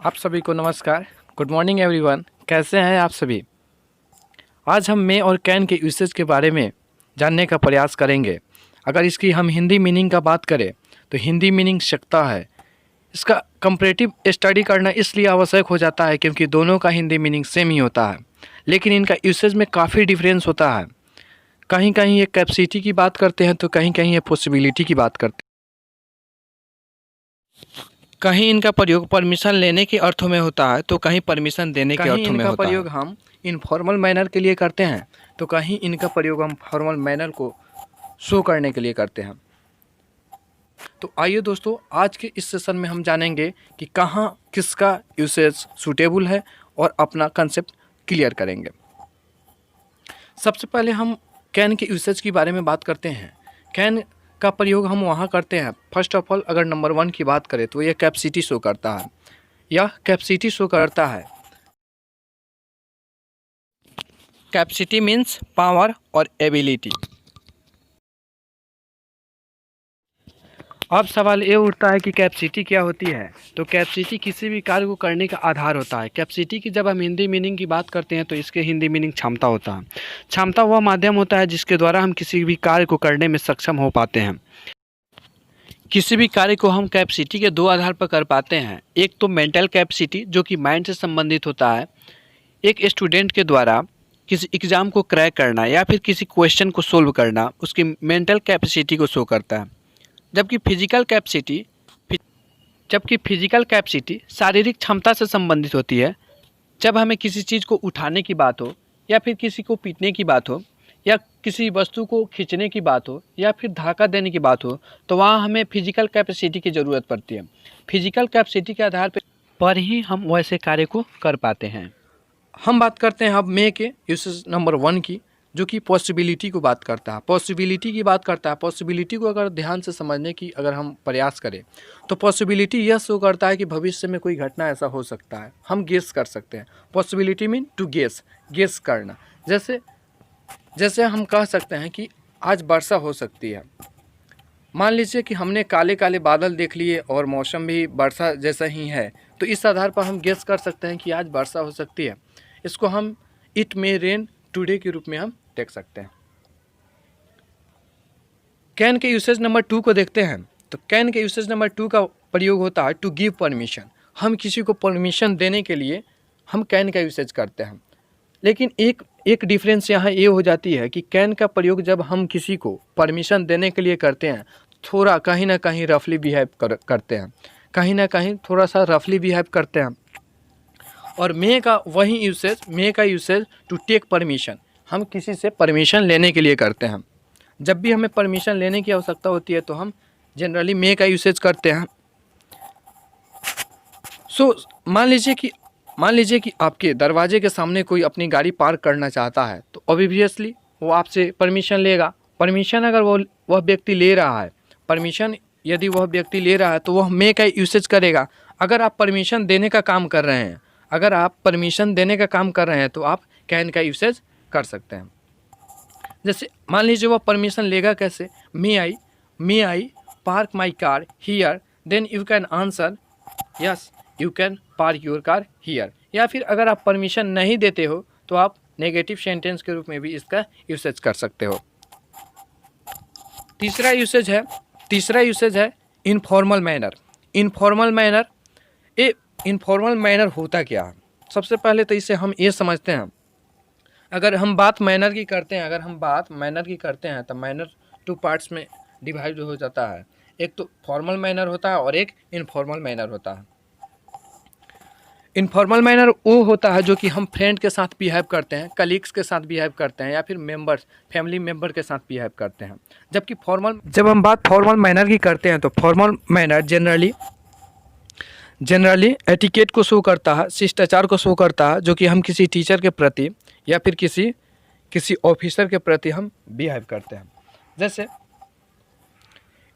आप सभी को नमस्कार। Good morning everyone. कैसे हैं आप सभी? आज हम मे और कैन के यूसेज के बारे में जानने का प्रयास करेंगे। अगर इसकी हम हिंदी मीनिंग का बात करें तो हिंदी मीनिंग सकता है। इसका कंपैरेटिव स्टडी करना इसलिए आवश्यक हो जाता है क्योंकि दोनों का हिंदी मीनिंग सेम ही होता है, लेकिन इनका यूसेज में काफ़ी डिफरेंस होता है। कहीं कहीं ये कैपेसिटी की बात करते हैं तो कहीं कहीं ये पॉसिबिलिटी की बात करते हैं। कहीं इनका प्रयोग परमिशन लेने के अर्थों में होता है तो कहीं परमिशन देने के अर्थों में होता है। प्रयोग हम इनफॉर्मल मैनर के लिए करते हैं तो कहीं इनका प्रयोग हम फॉर्मल मैनर को शो करने के लिए करते हैं। तो आइए दोस्तों, आज के इस सेशन में हम जानेंगे कि कहाँ किसका यूसेज सूटेबल है और अपना कंसेप्ट क्लियर करेंगे। सबसे पहले हम कैन के यूसेज के बारे में बात करते हैं। कैन का प्रयोग हम वहाँ करते हैं। फर्स्ट ऑफ ऑल अगर नंबर 1 की बात करें तो ये कैपेसिटी शो करता है। यह कैपेसिटी शो करता है। कैपेसिटी मीन्स पावर और एबिलिटी। अब सवाल ये उठता है कि कैपेसिटी क्या होती है। तो कैपेसिटी किसी भी कार्य को करने का आधार होता है। कैपेसिटी की जब हम हिंदी मीनिंग की बात करते हैं तो इसके हिंदी मीनिंग क्षमता होता है। क्षमता वह माध्यम होता है जिसके द्वारा हम किसी भी कार्य को करने में सक्षम हो पाते हैं। किसी भी कार्य को हम कैपेसिटी के दो आधार पर कर पाते हैं। एक तो मेंटल कैपेसिटी जो कि माइंड से संबंधित होता है। एक स्टूडेंट के द्वारा किसी एग्ज़ाम को क्रैक करना या फिर किसी क्वेश्चन को सोल्व करना उसकी मेंटल कैपेसिटी को शो करता है। जबकि फिजिकल कैपेसिटी शारीरिक क्षमता से संबंधित होती है। जब हमें किसी चीज़ को उठाने की बात हो या फिर किसी को पीटने की बात हो या किसी वस्तु को खींचने की बात हो या फिर धक्का देने की बात हो तो वहाँ हमें फिजिकल कैपेसिटी की ज़रूरत पड़ती है। फिजिकल कैपेसिटी के आधार पर ही हम वैसे कार्य को कर पाते हैं। हम बात करते हैं अब मे के यूसेज नंबर 1 की, जो कि पॉसिबिलिटी को बात करता है। पॉसिबिलिटी की बात करता है। पॉसिबिलिटी को अगर ध्यान से समझने की अगर हम प्रयास करें तो पॉसिबिलिटी यह शो करता है कि भविष्य में कोई घटना ऐसा हो सकता है, हम गेस कर सकते हैं। पॉसिबिलिटी मीन टू गेस करना। जैसे हम कह सकते हैं कि आज वर्षा हो सकती है। मान लीजिए कि हमने काले काले बादल देख लिए और मौसम भी वर्षा जैसा ही है, तो इस आधार पर हम गेस कर सकते हैं कि आज वर्षा हो सकती है। इसको हम इट मे रेन टुडे के रूप में हम देख सकते हैं। कैन के यूसेज नंबर 2 को देखते हैं। तो कैन के यूसेज नंबर 2 का प्रयोग होता है टू गिव परमिशन। हम किसी को परमिशन देने के लिए हम कैन का यूसेज करते हैं। लेकिन एक डिफरेंस यहाँ ये हो जाती है कि कैन का प्रयोग जब हम किसी को परमिशन देने के लिए करते हैं थोड़ा कहीं ना कहीं रफली बिहेव करते हैं, कहीं ना कहीं थोड़ा सा रफली बिहेव करते हैं। और मे का यूसेज टू टेक परमिशन, हम किसी से परमिशन लेने के लिए करते हैं। जब भी हमें परमिशन लेने की आवश्यकता होती है तो हम जनरली मे का यूसेज करते हैं। मान लीजिए कि आपके दरवाजे के सामने कोई अपनी गाड़ी पार्क करना चाहता है तो ऑब्वियसली वो आपसे परमिशन लेगा। परमिशन अगर वह व्यक्ति ले रहा है, यदि वह व्यक्ति ले रहा है तो वह मे का यूसेज करेगा। अगर आप परमिशन देने का काम कर रहे हैं तो आप कैन का यूसेज कर सकते हैं। जैसे मान लीजिए वह परमिशन लेगा कैसे, may I park my car here, then you can answer yes you can park your car here. या फिर अगर आप परमिशन नहीं देते हो तो आप नेगेटिव सेंटेंस के रूप में भी इसका यूसेज कर सकते हो। तीसरा यूसेज है इनफॉर्मल मैनर। इनफॉर्मल मैनर होता क्या है? सबसे पहले तो इसे हम ये समझते हैं। अगर हम बात मैनर की करते हैं तो मैनर 2 पार्ट्स में डिवाइड हो जाता है। एक तो फॉर्मल मैनर होता है और एक इनफॉर्मल मैनर होता है। इनफॉर्मल मैनर वो होता है जो कि हम फ्रेंड के साथ बिहेव करते हैं, कलीग्स के साथ बिहेव करते हैं या फिर फैमिली मेम्बर के साथ बिहेव करते हैं। जबकि जब हम बात फॉर्मल मैनर की करते हैं तो फॉर्मल मैनर जनरली एटिकेट को शो करता है, शिष्टाचार को शो करता है, जो कि हम किसी टीचर के प्रति या फिर किसी ऑफिसर के प्रति हम बिहेव करते हैं। जैसे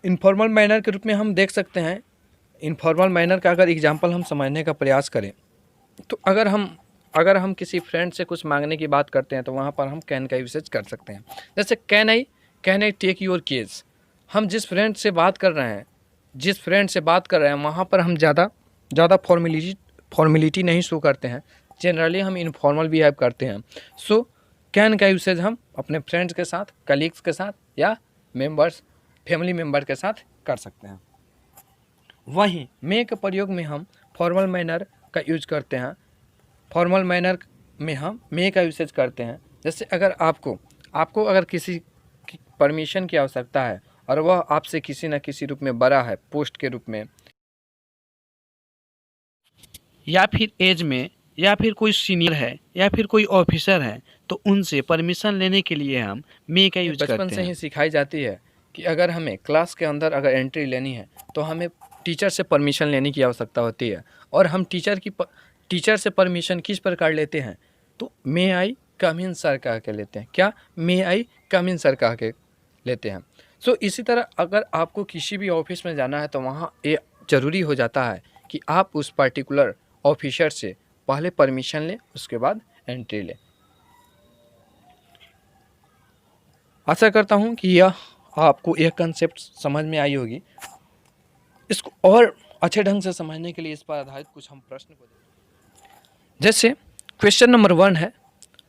इनफॉर्मल मैनर के रूप में हम देख सकते हैं। इनफॉर्मल मैनर का अगर एग्जांपल हम समझने का प्रयास करें तो अगर हम किसी फ्रेंड से कुछ मांगने की बात करते हैं तो वहाँ पर हम कैन का यूसेज कर सकते हैं। जैसे can I take your case. हम जिस फ्रेंड से बात कर रहे हैं वहाँ पर हम ज़्यादा फॉर्मेलिटी नहीं शो करते हैं, जनरली हम इनफॉर्मल बिहेव करते हैं। सो कैन का यूसेज हम अपने फ्रेंड्स के साथ, कलीग्स के साथ या मेंबर्स, फैमिली मेंबर के साथ कर सकते हैं। वहीं मे के प्रयोग में हम फॉर्मल मैनर का यूज करते हैं। फॉर्मल मैनर में हम मे का यूसेज करते हैं। जैसे अगर आपको अगर किसी की परमिशन की आवश्यकता है और वह आपसे किसी न किसी रूप में बड़ा है, पोस्ट के रूप में या फिर एज में, या फिर कोई सीनियर है या फिर कोई ऑफिसर है, तो उनसे परमिशन लेने के लिए हम मे का यूज करते हैं। बचपन से ही सिखाई जाती है कि अगर हमें क्लास के अंदर अगर एंट्री लेनी है तो हमें टीचर से परमिशन लेने की आवश्यकता होती है। और हम टीचर से परमिशन किस प्रकार लेते हैं, तो मे आई कम इन सर कह के लेते हैं। क्या? मे आई कम इन सर कह के लेते हैं। सो इसी तरह अगर आपको किसी भी ऑफिस में जाना है तो वहाँ ये ज़रूरी हो जाता है कि आप उस पर्टिकुलर ऑफिसर से पहले परमिशन लें, उसके बाद एंट्री लें। आशा करता हूँ कि यह आपको यह कंसेप्ट समझ में आई होगी। इसको और अच्छे ढंग से समझने के लिए इस पर आधारित कुछ हम प्रश्न को देखें। जैसे क्वेश्चन नंबर 1 है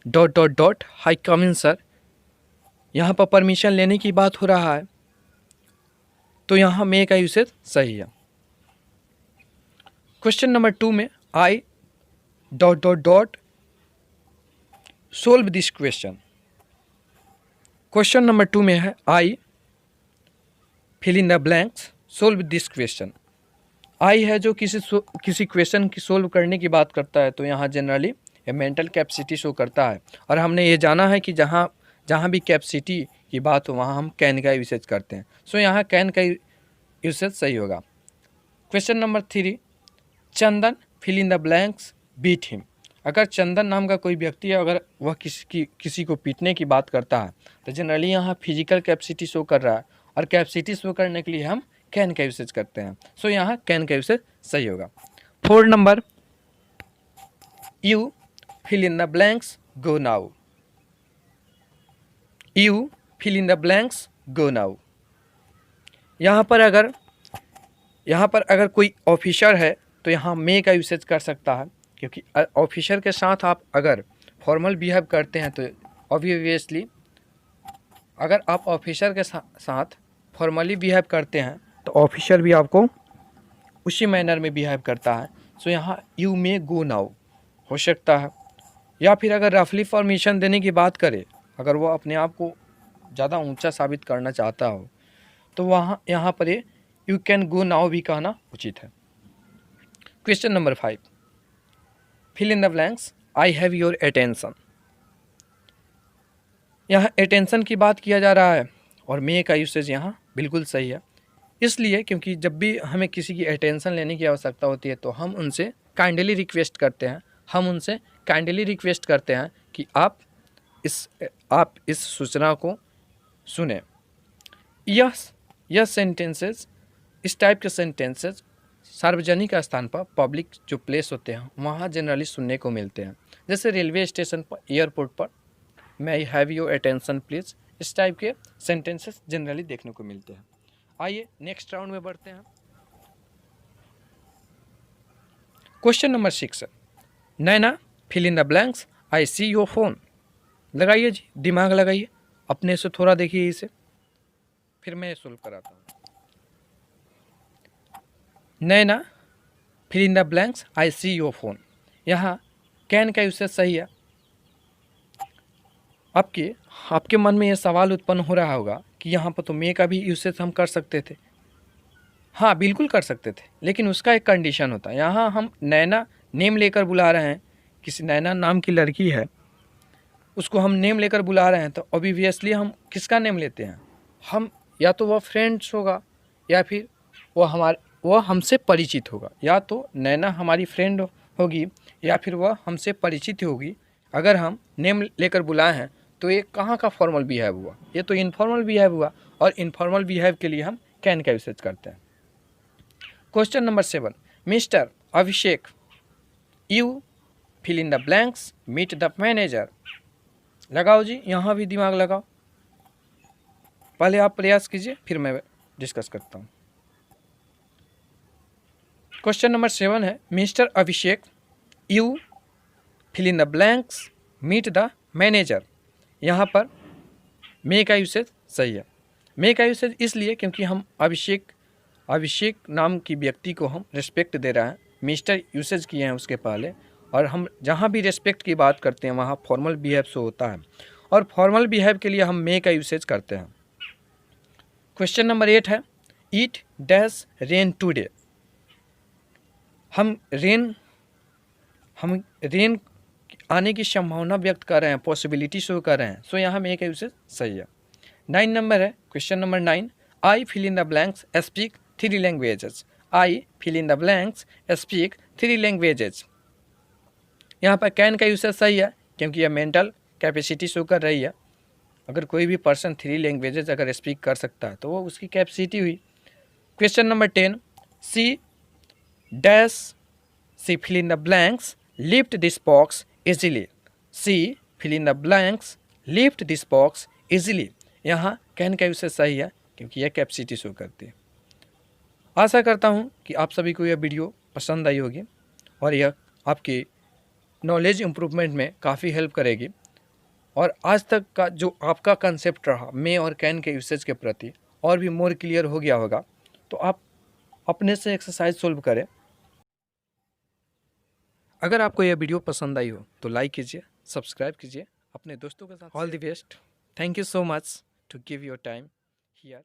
डॉट डॉट डॉट हाई कम इन सर। यहाँ पर परमिशन लेने की बात हो रहा है, तो यहाँ मे का यूसेज सही है। क्वेश्चन नंबर 2 में I dot dot dot solve this question. Question number 2 में है I fill in the blanks solve this question. I है जो किसी क्वेश्चन की सोल्व करने की बात करता है, तो यहाँ जनरली ये मेंटल कैपेसिटी शो करता है। और हमने ये जाना है कि जहाँ भी कैपेसिटी की बात हो वहाँ हम कैन का यूसेज करते हैं। सो यहाँ कैन का यूसेज सही होगा। Question number 3 Chandan fill in the blanks beat him. अगर चंदन नाम का कोई व्यक्ति है, अगर वह किसी को पीटने की बात करता है, तो जनरली यहाँ फिजिकल कैपेसिटी शो कर रहा है, और कैपेसिटी शो करने के लिए हम कैन का यूसेज करते हैं। सो यहाँ कैन का यूसेज सही होगा। 4 number you fill in the blanks go now. You fill in the blanks go now. यहाँ पर अगर कोई ऑफिसर है तो यहाँ मे का यूसेज कर सकता है, क्योंकि ऑफिसर के साथ आप अगर फॉर्मल बिहेव करते हैं तो ऑब्वियसली अगर आप ऑफिसर के साथ फॉर्मली बिहेव करते हैं तो ऑफिसर भी आपको उसी मैनर में बिहेव करता है। सो यहाँ यू मे गो नाउ हो सकता है। या फिर अगर रफली परमिशन देने की बात करें, अगर वो अपने आप को ज़्यादा ऊंचा साबित करना चाहता हो, तो यहाँ पर ये यू कैन गो नाउ भी कहना उचित है। Question number 5 fill in the blanks I have your attention. यहाँ अटेंशन की बात किया जा रहा है और मे का यूसेज यहाँ बिल्कुल सही है, इसलिए क्योंकि जब भी हमें किसी की अटेंशन लेने की आवश्यकता होती है तो हम उनसे काइंडली रिक्वेस्ट करते हैं कि आप इस सूचना को सुने। यह सेंटेंसेस, इस टाइप के सेंटेंसेस सार्वजनिक स्थान पर, पब्लिक जो प्लेस होते हैं वहाँ जनरली सुनने को मिलते हैं। जैसे रेलवे स्टेशन पर, एयरपोर्ट पर, may I have your attention please, इस टाइप के सेंटेंसेस जनरली देखने को मिलते हैं। आइए नेक्स्ट राउंड में बढ़ते हैं। क्वेश्चन नंबर 6 है Naina fill in the blanks I see your phone. लगाइए जी, दिमाग लगाइए, अपने से थोड़ा देखिए इसे, फिर मैं सोल्व कराता हूँ। Naina fill in the blanks I see your phone. यहाँ कैन का यूसेज सही है। आपके मन में ये सवाल उत्पन्न हो रहा होगा कि यहाँ पर तो मे का भी यूसेज हम कर सकते थे। हाँ, बिल्कुल कर सकते थे, लेकिन उसका एक कंडीशन होता है। यहाँ हम नैना नेम लेकर बुला रहे हैं, किसी नैना नाम की लड़की है, उसको हम नेम लेकर बुला रहे हैं, तो ऑब्वियसली हम किसका नेम लेते हैं? हम या तो वह फ्रेंड्स होगा या फिर वह हमसे परिचित होगा। या तो नैना हमारी फ्रेंड होगी या फिर वह हमसे परिचित होगी। अगर हम नेम लेकर बुलाए हैं तो ये कहाँ का फॉर्मल बिहेव हुआ? ये तो इनफॉर्मल बिहेव हुआ, और इनफॉर्मल बिहेव के लिए हम कैन का यूसेज करते हैं। Question number 7 mister Abhishek you fill in the blanks meet the manager. लगाओ जी, यहाँ भी दिमाग लगाओ। पहले आप प्रयास कीजिए, फिर मैं डिस्कस करता हूँ। क्वेश्चन नंबर 7 है mister Abhishek you fill in the blanks meet the manager. यहाँ पर मे का यूसेज सही है। मे का यूसेज इसलिए क्योंकि हम अभिषेक नाम की व्यक्ति को हम रिस्पेक्ट दे रहे हैं, मिस्टर यूसेज किए हैं उसके पहले, और हम जहाँ भी रिस्पेक्ट की बात करते हैं वहाँ फॉर्मल बिहेव शो होता है, और फॉर्मल बिहेव के लिए हम मे का यूसेज करते हैं। क्वेश्चन नंबर 8 है इट डैश रेन टुडे। हम रेन आने की संभावना व्यक्त कर रहे हैं, पॉसिबिलिटी शो कर रहे हैं, सो यहाँ मे का यूसेज सही है। 9 नंबर है question number 9 I fill in the blanks speak 3 languages. I fill in the blanks speak 3 languages. यहाँ पर कैन का यूसेज सही है क्योंकि यह मेंटल कैपेसिटी शो कर रही है। अगर कोई भी पर्सन 3 लैंग्वेजेस अगर स्पीक कर सकता है तो वो उसकी कैपेसिटी हुई। Question number 10 C dash C fill in the blanks lift this box easily. C fill in the blanks lift this box easily. यहाँ कैन का यूसेज सही है क्योंकि यह कैपेसिटी शो करती है। आशा करता हूँ कि आप सभी को यह वीडियो पसंद आई होगी और यह आपकी नॉलेज इम्प्रूवमेंट में काफ़ी हेल्प करेगी। और आज तक का जो आपका कंसेप्ट रहा मे और कैन के यूसेज के प्रति और भी मोर क्लियर हो गया होगा, तो आप अपने से एक्सरसाइज सोल्व करें। अगर आपको यह वीडियो पसंद आई हो तो लाइक कीजिए, सब्सक्राइब कीजिए, अपने दोस्तों के साथ। All the best. Thank you so much to give your time here.